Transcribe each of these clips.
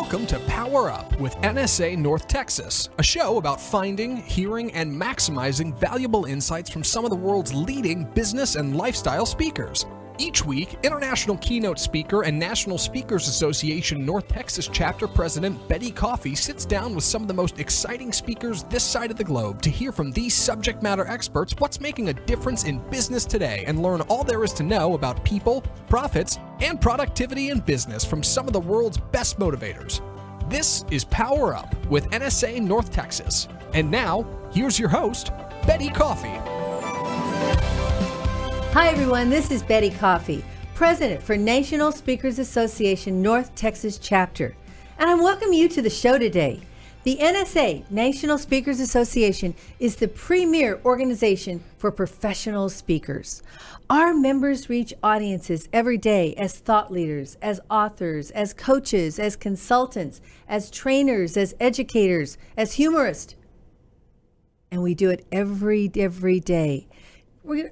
Welcome to Power Up with NSA North Texas, a show about finding, hearing, and maximizing valuable insights from some of the world's leading business and lifestyle speakers. Each week, international keynote speaker and National Speakers Association North Texas Chapter President Betty Coffey sits down with some of the most exciting speakers this side of the globe to hear from these subject matter experts what's making a difference in business today and learn all there is to know about people, profits, and productivity in business from some of the world's best motivators. This is Power Up with NSA North Texas. And now, here's your host, Betty Coffey. Hi everyone, this is Betty Coffey, President for National Speakers Association North Texas Chapter, and I welcome you to the show today. The NSA, National Speakers Association, is the premier organization for professional speakers. Our members reach audiences every day as thought leaders, as authors, as coaches, as consultants, as trainers, as educators, as humorists, and we do it every day.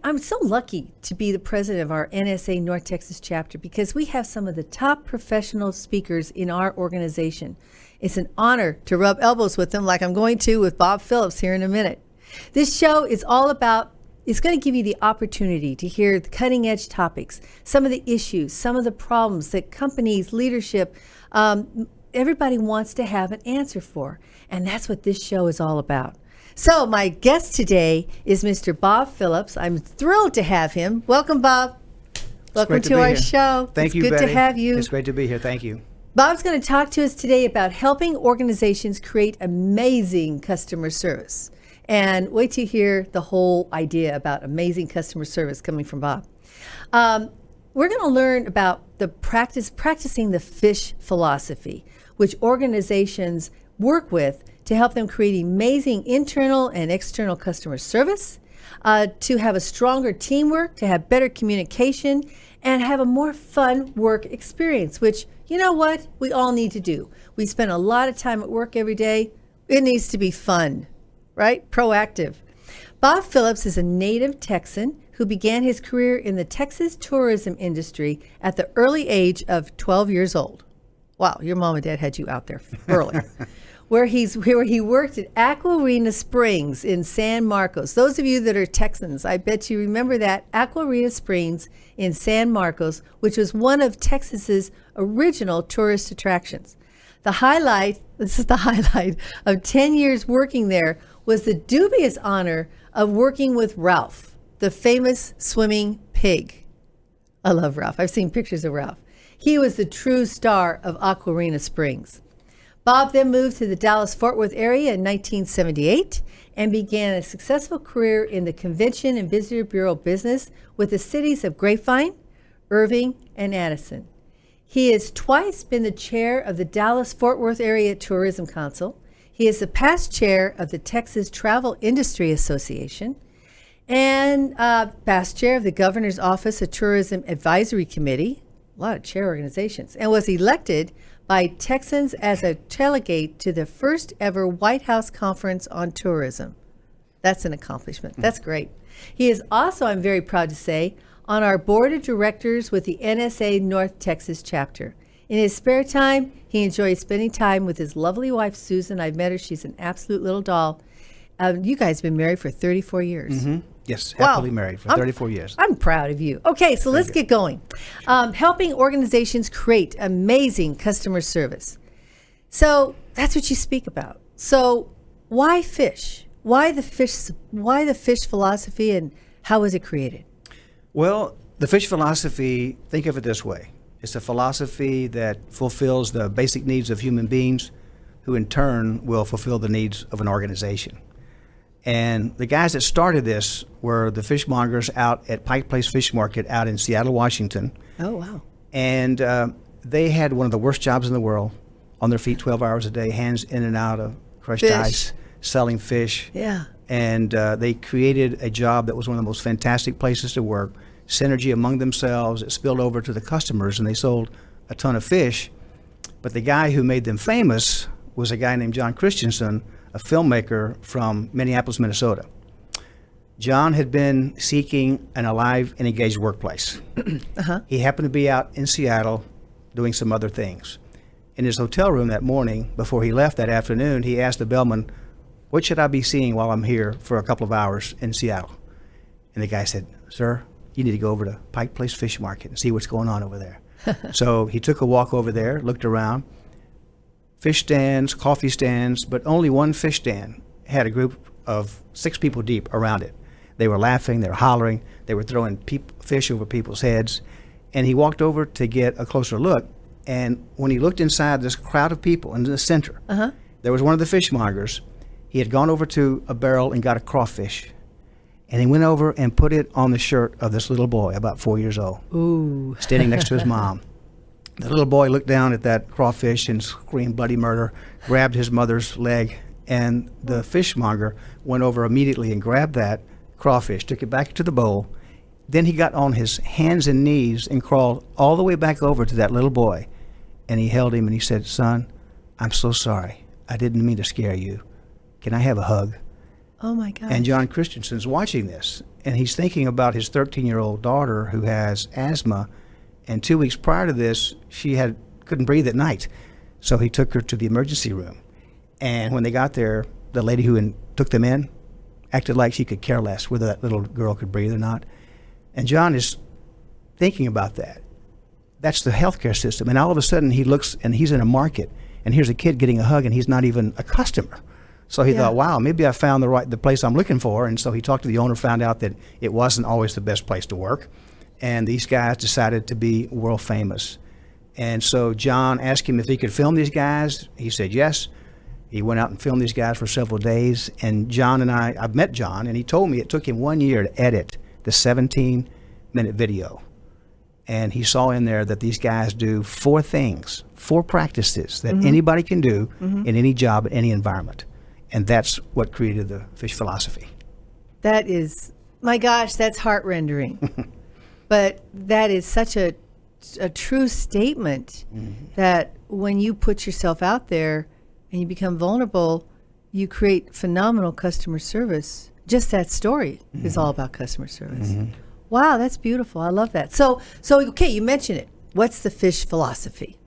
I'm so lucky to be the president of our NSA North Texas chapter because we have some of the top professional speakers in our organization. It's an honor to rub elbows with them like I'm going to with Bob Phillips here in a minute. This show is all about, it's going to give you the opportunity to hear the cutting edge topics, some of the issues, some of the problems that companies, leadership, everybody wants to have an answer for. And that's what this show is all about. So my guest today is Mr. Bob Phillips. I'm thrilled to have him. Welcome, Bob. Welcome to our show. Thank you, Betty. It's good to have you. It's great to be here. Thank you. Bob's going to talk to us today about helping organizations create amazing customer service. And wait to hear the whole idea about amazing customer service coming from Bob. We're going to learn about the practicing the FISH philosophy, which organizations work with to help them create amazing internal and external customer service, to have a stronger teamwork, to have better communication, and have a more fun work experience, which, you know what, we all need to do. We spend a lot of time at work every day. It needs to be fun, right? Proactive. Bob Phillips is a native Texan who began his career in the Texas tourism industry at the early age of 12 years old. Wow, your mom and dad had you out there early. where he worked at Aquarina Springs in San Marcos. Those of you that are Texans, I bet you remember that, Aquarina Springs in San Marcos, which was one of Texas's original tourist attractions. This is the highlight of 10 years working there, was the dubious honor of working with Ralph, the famous swimming pig. I love Ralph. I've seen pictures of Ralph. He was the true star of Aquarina Springs. Bob then moved to the Dallas-Fort Worth area in 1978 and began a successful career in the Convention and Visitor Bureau business with the cities of Grapevine, Irving, and Addison. He has twice been the chair of the Dallas-Fort Worth Area Tourism Council. He is the past chair of the Texas Travel Industry Association and past chair of the Governor's Office of Tourism Advisory Committee, a lot of chair organizations, and was elected by Texans as a delegate to the first ever White House Conference on Tourism. That's an accomplishment. That's great. He is also, I'm very proud to say, on our board of directors with the NSA North Texas chapter. In his spare time, he enjoys spending time with his lovely wife, Susan. I've met her. She's an absolute little doll. You guys have been married for 34 years. Mm-hmm. Yes, happily married for 34 years. I'm proud of you. Okay, so let's get going. Helping organizations create amazing customer service. So that's what you speak about. So why fish? Why the fish philosophy, and how was it created? Well, the fish philosophy, think of it this way. It's a philosophy that fulfills the basic needs of human beings, who in turn will fulfill the needs of an organization. And the guys that started this were the fishmongers out at Pike Fish Market out in Seattle, Washington. Oh, wow. And they had one of the worst jobs in the world, on their feet 12 hours a day, hands in and out of crushed ice, selling fish. Yeah. And they created a job that was one of the most fantastic places to work, synergy among themselves. It spilled over to the customers, and they sold a ton of fish. But the guy who made them famous was a guy named John Christensen, a filmmaker from Minneapolis, Minnesota. John had been seeking an alive and engaged workplace. He happened to be out in Seattle doing some other things. In his hotel room that morning, before he left that afternoon, he asked the bellman, "What should I be seeing while I'm here for a couple of hours in Seattle?" And the guy said, "Sir, you need to go over to Pike Place Fish Market and see what's going on over there." So he took a walk over there, looked around. Fish stands, coffee stands, but only one fish stand had a group of 6 people deep around it. They were laughing, they were hollering, they were throwing fish over people's heads. And he walked over to get a closer look. And when he looked inside this crowd of people in the center, there was one of the fishmongers. He had gone over to a barrel and got a crawfish. And he went over and put it on the shirt of this little boy, about 4 years old, standing next to his mom. The little boy looked down at that crawfish and screamed bloody murder, grabbed his mother's leg, and the fishmonger went over immediately and grabbed that crawfish, took it back to the bowl. Then he got on his hands and knees and crawled all the way back over to that little boy. And he held him and he said, "Son, I'm so sorry. I didn't mean to scare you. Can I have a hug?" Oh my God. And John Christensen's watching this, and he's thinking about his 13-year-old daughter who has asthma. And 2 weeks prior to this, she couldn't breathe at night. So he took her to the emergency room. And when they got there, the lady who took them in acted like she could care less whether that little girl could breathe or not. And John is thinking about that. That's the healthcare system. And all of a sudden he looks and he's in a market, and here's a kid getting a hug, and he's not even a customer. So he thought, wow, maybe I found the place I'm looking for. And so he talked to the owner, found out that it wasn't always the best place to work. And these guys decided to be world famous. And so John asked him if he could film these guys. He said yes. He went out and filmed these guys for several days. And John and I've met John, and he told me it took him 1 year to edit the 17-minute video. And he saw in there that these guys do 4 things, 4 practices that anybody can do in any job, in any environment. And that's what created the fish philosophy. That is, my gosh, that's heart-rendering. But that is such a true statement that when you put yourself out there and you become vulnerable, you create phenomenal customer service. Just that story is all about customer service. Wow, that's beautiful. I love that. So okay, you mentioned it. What's the fish philosophy?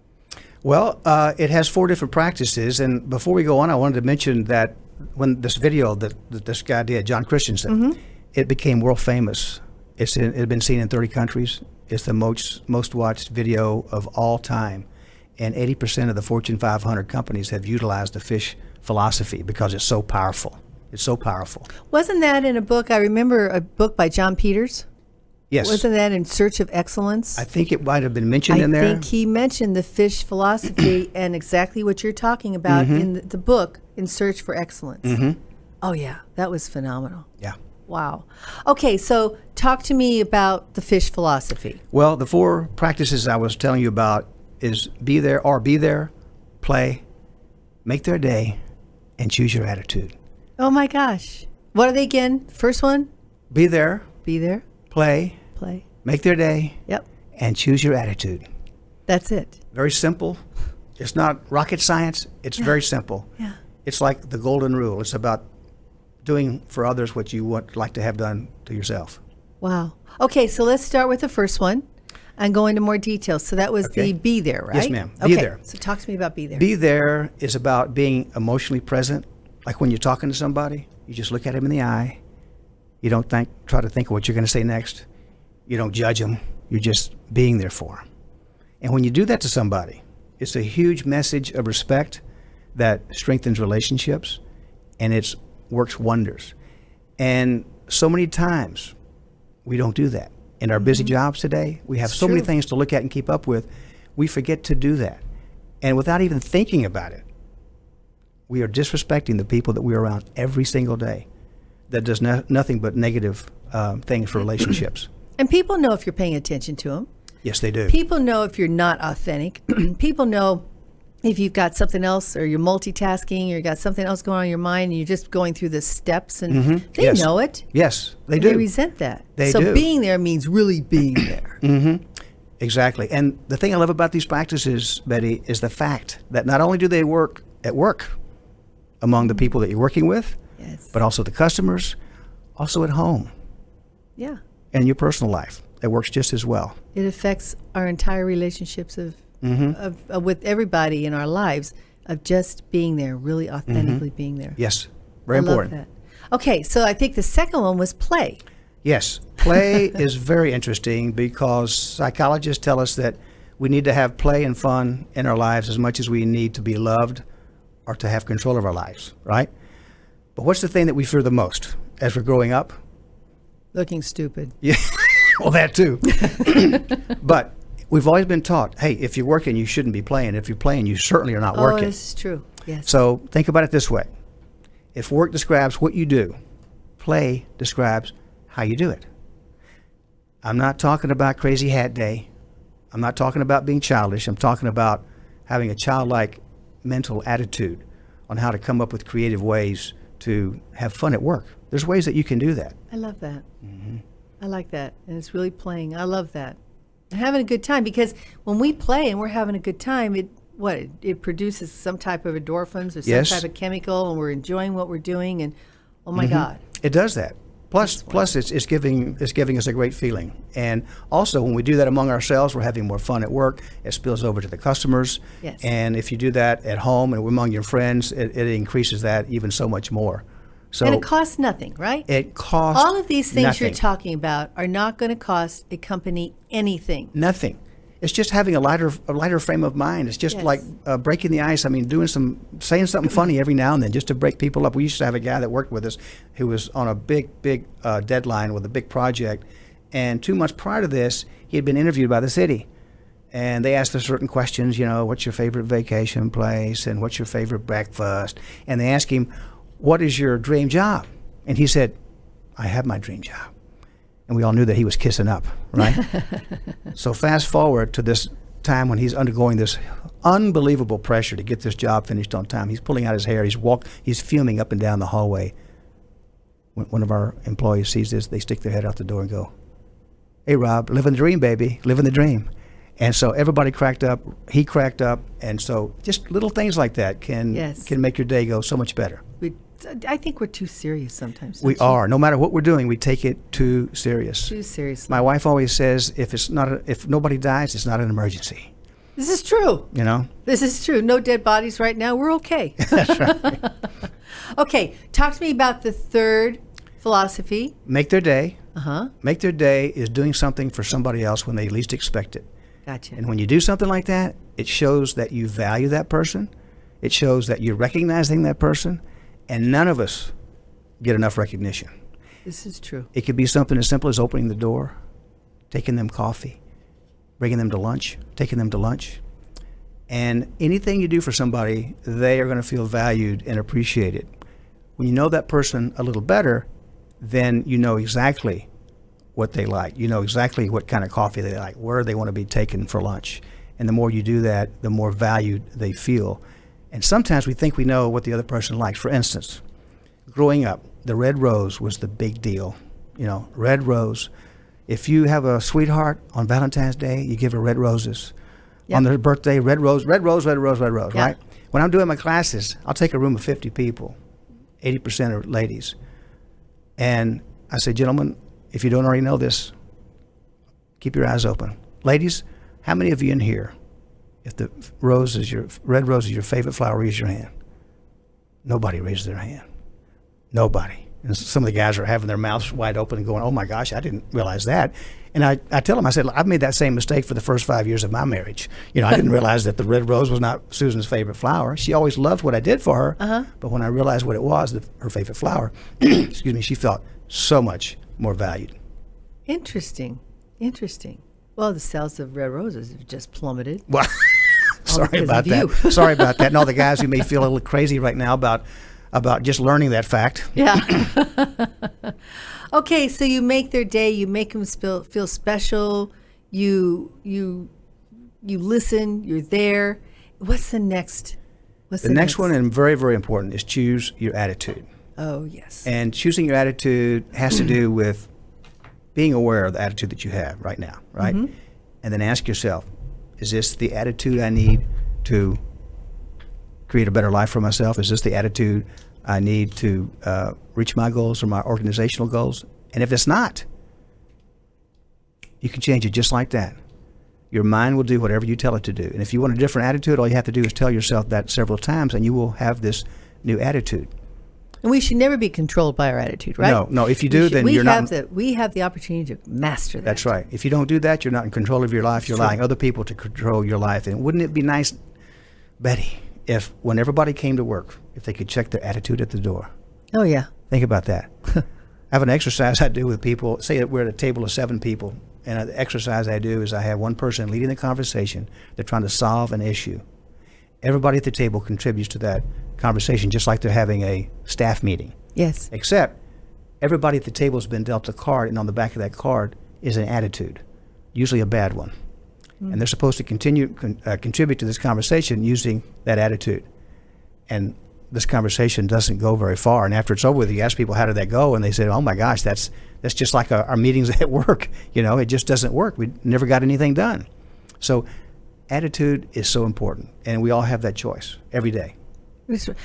Well, it has 4 different practices. And before we go on, I wanted to mention that when this video that this guy did, John Christensen, it became world famous. It had been seen in 30 countries. It's the most watched video of all time. And 80% of the Fortune 500 companies have utilized the fish philosophy because it's so powerful. It's so powerful. Wasn't that in a book? I remember a book by John Peters. Yes. Wasn't that In Search of Excellence? I think it might have been mentioned in there. I think he mentioned the fish philosophy and exactly what you're talking about in the book, In Search for Excellence. Oh, yeah. That was phenomenal. Yeah. Wow. Okay, so talk to me about the fish philosophy. Well, the 4 practices I was telling you about is be there, play, make their day, and choose your attitude. Oh, my gosh. What are they again? First one? Be there, play, make their day, and choose your attitude. That's it. Very simple. It's not rocket science. It's very simple. Yeah. It's like the golden rule. It's about doing for others what you would like to have done to yourself. Wow. Okay, so let's start with the first one and go into more details. So that was the be there, right? Yes, ma'am. Okay. Be there. So talk to me about be there. Be there is about being emotionally present. Like when you're talking to somebody, you just look at them in the eye. You don't try to think of what you're going to say next. You don't judge them. You're just being there for them. And when you do that to somebody, it's a huge message of respect that strengthens relationships, and it works wonders. And so many times we don't do that. In our busy jobs today, we have so many things to look at and keep up with. We forget to do that. And without even thinking about it, we are disrespecting the people that we're around every single day. That does nothing but negative things for relationships. And people know if you're paying attention to them. Yes, they do. People know if you're not authentic. People know if you've got something else, or you're multitasking, or you've got something else going on in your mind, and you're just going through the steps, and they know it. Yes, they do. They resent that. They so do. Being there means really being there. Exactly. And the thing I love about these practices, Betty, is the fact that not only do they work at work among the people that you're working with, but also the customers, also at home. Yeah. And your personal life. It works just as well. It affects our entire relationships of of with everybody in our lives, of just being there, really authentically being there. Yes, very I love important. that. Okay, so I think the second one was play. Yes, play is very interesting because psychologists tell us that we need to have play and fun in our lives as much as we need to be loved or to have control of our lives, right? But what's the thing that we fear the most as we're growing up? Looking stupid. Yeah, well, that too. But we've always been taught, hey, if you're working, you shouldn't be playing. If you're playing, you certainly are not working. Oh, this is true. Yes. So think about it this way. If work describes what you do, play describes how you do it. I'm not talking about crazy hat day. I'm not talking about being childish. I'm talking about having a childlike mental attitude on how to come up with creative ways to have fun at work. There's ways that you can do that. I love that. I like that. And it's really playing. I love that. And having a good time, because when we play and we're having a good time, it produces some type of endorphins or some Yes. type of chemical, and we're enjoying what we're doing, and oh my God. It does that. Plus it's giving us a great feeling. And also when we do that among ourselves, we're having more fun at work. It spills over to the customers. Yes. And if you do that at home and among your friends, it increases that even so much more. So And it costs nothing, right? it costs All of these things you're nothing. talking about are not going to cost a company anything. Nothing. It's just having a lighter frame of mind. It's just Yes. like breaking the ice. I mean, saying something funny every now and then just to break people up. We used to have a guy that worked with us who was on a big deadline with a big project. And 2 months prior to this, he had been interviewed by the city. And they asked us certain questions, what's your favorite vacation place and what's your favorite breakfast? And they asked him, what is your dream job? And he said, I have my dream job. And we all knew that he was kissing up, right? So fast forward to this time when he's undergoing this unbelievable pressure to get this job finished on time. He's pulling out his hair. He's fuming up and down the hallway. When one of our employees sees this, they stick their head out the door and go, hey, Rob, living the dream, baby, living the dream. And so everybody cracked up. He cracked up. And so just little things like that can make your day go so much better. I think we're too serious sometimes. We are. No matter what we're doing, we take it too serious. Too seriously. My wife always says, if nobody dies, it's not an emergency. This is true. This is true. No dead bodies right now. We're okay. That's right. Okay. Talk to me about the third philosophy. Make their day. Uh-huh. Make their day is doing something for somebody else when they least expect it. Gotcha. And when you do something like that, it shows that you value that person. It shows that you're recognizing that person. And none of us get enough recognition. This is true. It could be something as simple as opening the door, taking them coffee, bringing them to lunch, taking them to lunch. And anything you do for somebody, they are going to feel valued and appreciated. When you know that person a little better, then you know exactly what they like. You know exactly what kind of coffee they like, where they want to be taken for lunch. And the more you do that, the more valued they feel. And sometimes we think we know what the other person likes. For instance, growing up, the red rose was the big deal. Red rose. If you have a sweetheart on Valentine's Day, you give her red roses. Yep. On their birthday, red rose, red rose, red rose, red rose, right? When I'm doing my classes, I'll take a room of 50 people, 80% are ladies. And I say, gentlemen, if you don't already know this, keep your eyes open. Ladies, how many of you in here, if the red rose is your favorite flower, raise your hand. Nobody raises their hand. Nobody. And some of the guys are having their mouths wide open and going, oh my gosh, I didn't realize that. And I tell them, I said, I've made that same mistake for the first 5 years of my marriage. I didn't realize that the red rose was not Susan's favorite flower. She always loved what I did for her. But when I realized what it was, her favorite flower, excuse me, she felt so much more valued. Interesting. Well, the sales of red roses have just plummeted. Well, sorry about that. Sorry about that. And all the guys who may feel a little crazy right now about just learning that fact. Yeah. Okay, so you make their day. You make them feel special. You listen. You're there. What's the next? The next one, and very, very important, is choose your attitude. Oh, yes. And choosing your attitude has to do with being aware of the attitude that you have right now, right? Mm-hmm. And then ask yourself, is this the attitude I need to create a better life for myself? Is this the attitude I need to reach my goals or my organizational goals? And if it's not, you can change it just like that. your mind will do whatever you tell it to do. And if you want a different attitude, all you have to do is tell yourself that several times, and you will have this new attitude. And we should never be controlled by our attitude, right? No. If you do, then you're not. We have the opportunity to master that. That's right. If you don't do that, you're not in control of your life. You're allowing other people to control your life. And wouldn't it be nice, Betty, if when everybody came to work, if they could check their attitude at the door? Oh, yeah. Think about that. I have an exercise I do with people. Say that we're at a table of 7 people, and the exercise I do is I have one person leading the conversation. They're trying to solve an issue. Everybody at the table contributes to that conversation, just like they're having a staff meeting. Yes. Except everybody at the table has been dealt a card, and on the back of that card is an attitude, usually a bad one. And they're supposed to contribute to this conversation using that attitude. And this conversation doesn't go very far. And after it's over with, you ask people, how did that go? And they say, oh my gosh, that's just like our meetings at work. It just doesn't work. We never got anything done. So attitude is so important. And we all have that choice every day.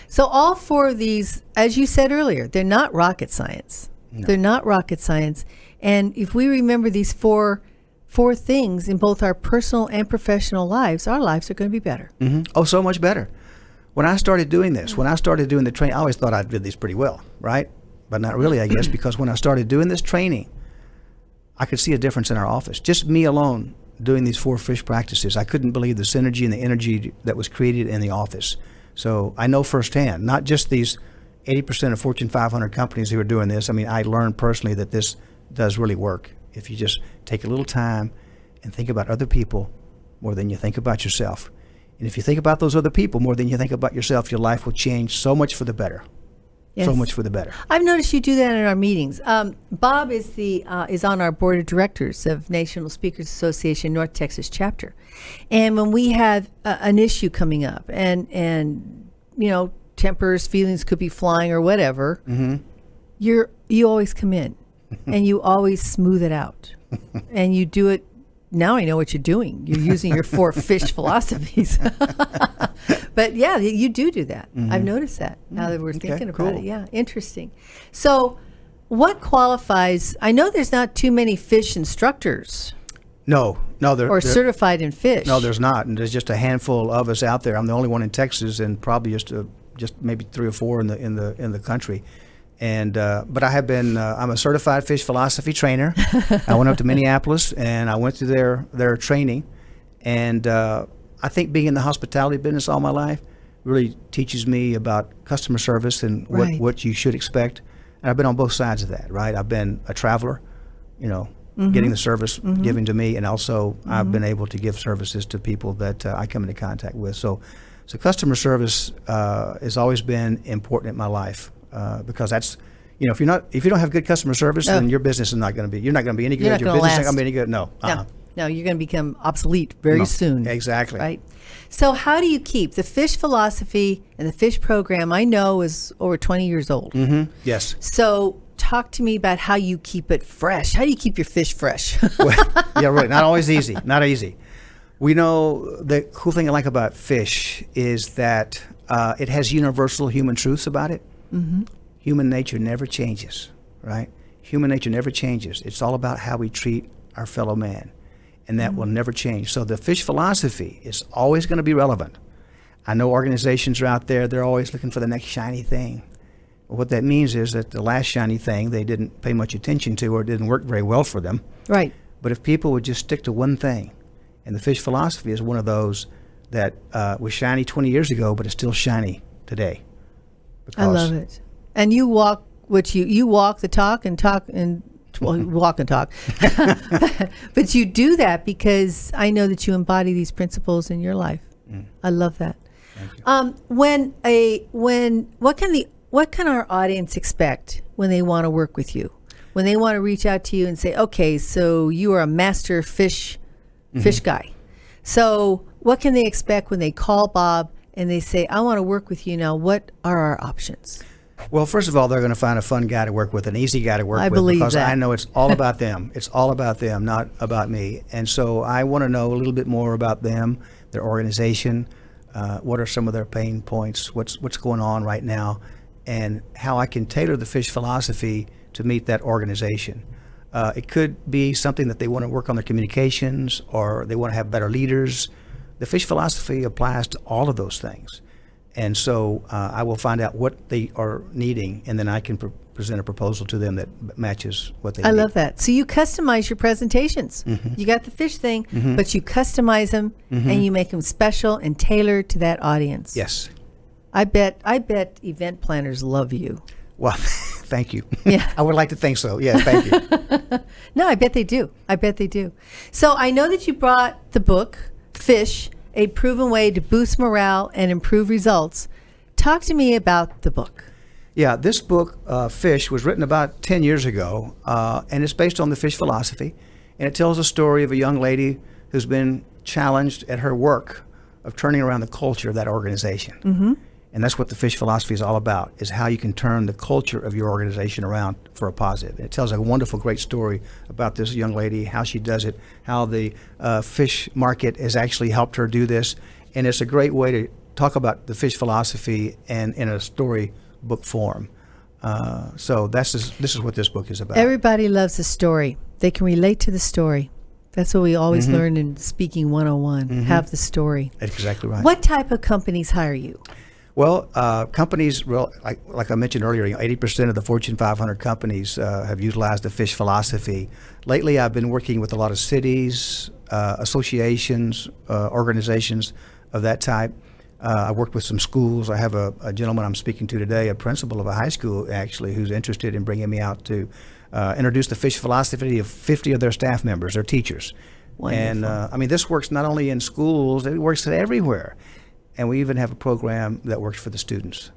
So all 4 of these, as you said earlier, they're not rocket science. No. They're not rocket science. And if we remember these four things in both our personal and professional lives, our lives are going to be better. Mm-hmm. Oh, so much better. When I started doing this, when I started doing the training, I always thought I did these pretty well, right? But not really, I guess, because when I started doing this training, I could see a difference in our office. Just me alone doing these 4 fish practices, I couldn't believe the synergy and the energy that was created in the office. So I know firsthand, not just these 80% of Fortune 500 companies who are doing this. I mean, I learned personally that this does really work. If you just take a little time and think about other people more than you think about yourself. And if you think about those other people more than you think about yourself, your life will change so much for the better. Yes. So much for the better. I've noticed you do that in our meetings. Bob is on our board of directors of National Speakers Association North Texas chapter, and when we have an issue coming up, and tempers, feelings could be flying or whatever, you always come in, and you always smooth it out, and you do it. Now I know what you're doing. You're using your 4 fish philosophies. But yeah, you do that. I've noticed that now that we're thinking about it. Yeah, interesting. So what qualifies? I know there's not too many fish instructors. No, or certified in fish. No, there's not. And there's just a handful of us out there. I'm the only one in Texas, and probably just maybe 3 or 4 in the country. And but I have been. I'm a certified fish philosophy trainer. I went up to Minneapolis and I went through their training. And I think being in the hospitality business all my life really teaches me about customer service and what you should expect. And I've been on both sides of that, right? I've been a traveler, getting the service given to me, and also I've been able to give services to people that I come into contact with. So customer service has always been important in my life. Because that's, if you don't have good customer service, then your business is not going to be. You're not going to be any good. Your business isn't going to be any good. No. No, you're going to become obsolete very soon. Exactly. Right. So how do you keep the fish philosophy and the fish program? I know is over 20 years old. Yes. So talk to me about how you keep it fresh. How do you keep your fish fresh? Yeah, right. Not always easy. Not easy. We know the cool thing I like about fish is that it has universal human truths about it. Human nature never changes, right? Human nature never changes. It's all about how we treat our fellow man, and that will never change. So the fish philosophy is always going to be relevant. I know organizations are out there, they're always looking for the next shiny thing. Well, what that means is that the last shiny thing they didn't pay much attention to, or it didn't work very well for them. Right. But if people would just stick to one thing, and the fish philosophy is one of those that was shiny 20 years ago, but it's still shiny today. I love it. And you walk you walk the talk and talk and walk and talk. But you do that because I know that you embody these principles in your life. I love that. Thank you. What can our audience expect when they want to work with you? When they want to reach out to you and say, okay, so you are a master fish guy. So what can they expect when they call Bob and they say, I want to work with you now? What are our options? Well, first of all, they're going to find a fun guy to work with, an easy guy to work with. Believe because that. I know it's all about them. It's all about them, not about me. And so I want to know a little bit more about them, their organization, what are some of their pain points, what's going on right now, and how I can tailor the fish philosophy to meet that organization. It could be something that they want to work on their communications, or they want to have better leaders. The fish philosophy applies to all of those things. And so I will find out what they are needing, and then I can present a proposal to them that matches what they need. I love that. So you customize your presentations. You got the fish thing, but you customize them and you make them special and tailored to that audience. Yes. I bet event planners love you. Well, thank you. Yeah. I would like to think so. Yeah, thank you. No, I bet they do. I bet they do. So I know that you brought the book, Fish, A Proven Way to Boost Morale and Improve Results. Talk to me about the book. Yeah, this book, Fish, was written about 10 years ago, and it's based on the fish philosophy. And it tells a story of a young lady who's been challenged at her work of turning around the culture of that organization. And that's what the fish philosophy is all about, is how you can turn the culture of your organization around for a positive. And it tells a wonderful, great story about this young lady, how she does it, how the fish market has actually helped her do this. And it's a great way to talk about the fish philosophy and in a story book form. So this is what this book is about. Everybody loves a story. They can relate to the story. That's what we always learn in Speaking 101. Have the story. That's exactly right. What type of companies hire you? Well, companies, like I mentioned earlier, 80% of the Fortune 500 companies have utilized the fish philosophy. Lately, I've been working with a lot of cities, associations, organizations of that type. I worked with some schools. I have a gentleman I'm speaking to today, a principal of a high school, actually, who's interested in bringing me out to introduce the fish philosophy of 50 of their staff members, their teachers. Wonderful. And this works not only in schools, it works everywhere. And we even have a program that works for the students.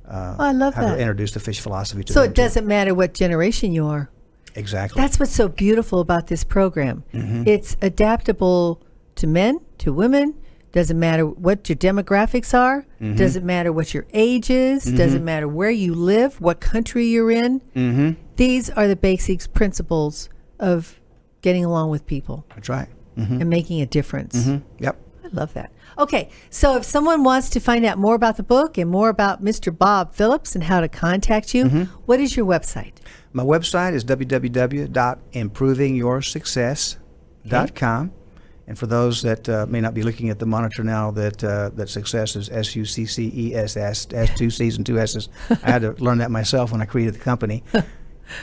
I love how that. to introduce the fish philosophy to So them. it doesn't matter what generation you are. Exactly. That's what's so beautiful about this program. It's adaptable to men, to women. Doesn't matter what your demographics are. Doesn't matter what your age is. Doesn't matter where you live, what country you're in. These are the basics, principles of getting along with people That's right. and making a difference. Yep. I love that. Okay, so if someone wants to find out more about the book and more about Mr. Bob Phillips and how to contact you, what is your website? My website is www.improvingyoursuccess.com. And for those that may not be looking at the monitor now, that success is SUCCESS, has 2 C's and 2 S's. I had to learn that myself when I created the company.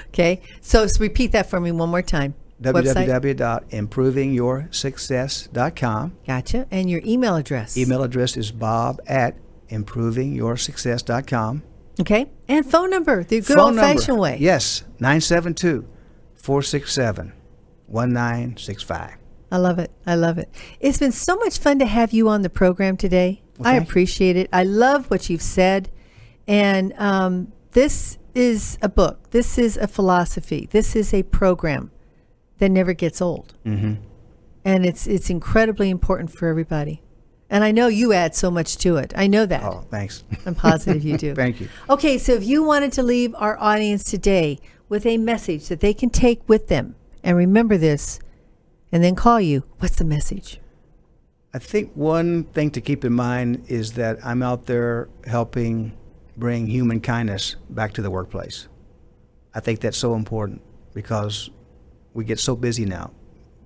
Okay, so repeat that for me one more time. Website? www.improvingyoursuccess.com. Gotcha. And your email address? Email address is bob@improvingyoursuccess.com. Okay. And phone number, the good Phone old-fashioned number, way. Yes, 972-467-1965. I love it. I love it. It's been so much fun to have you on the program today. Well, I thank you. appreciate it. I love what you've said. And this is a book. This is a philosophy. This is a program that never gets old. And it's incredibly important for everybody. And I know you add so much to it. I know that. Oh, thanks. I'm positive you do. Thank you. Okay, so if you wanted to leave our audience today with a message that they can take with them and remember this and then call you, what's the message? I think one thing to keep in mind is that I'm out there helping bring human kindness back to the workplace. I think that's so important because we get so busy now.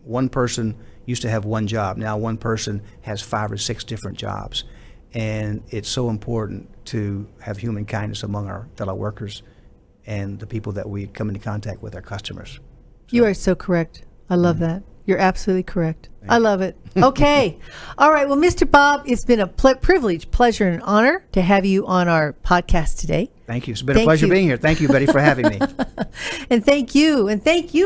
One person used to have one job. Now one person has 5 or 6 different jobs. And it's so important to have human kindness among our fellow workers and the people that we come into contact with, our customers. You are so correct. I love that. You're absolutely correct. I love it. Okay. All right. Well, Mr. Bob, it's been a privilege, pleasure, and honor to have you on our podcast today. Thank you. It's been a pleasure being here. Thank you, Betty, for having me. And thank you,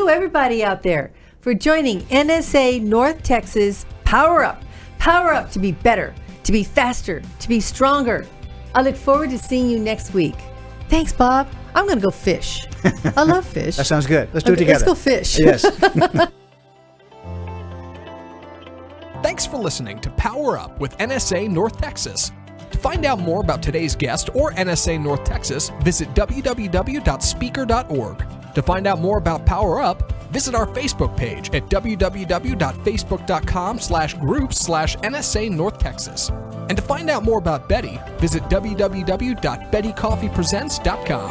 everybody out there, for joining NSA North Texas Power Up. Power Up to be better, to be faster, to be stronger. I look forward to seeing you next week. Thanks, Bob. I'm going to go fish. I love fish. That sounds good. Let's do it together. Let's go fish. Yes. Thanks for listening to Power Up with NSA North Texas. To find out more about today's guest or NSA North Texas, visit www.speaker.org. To find out more about Power Up, visit our Facebook page at www.facebook.com/groups/NSA North Texas. And to find out more about Betty, visit www.bettycoffeepresents.com.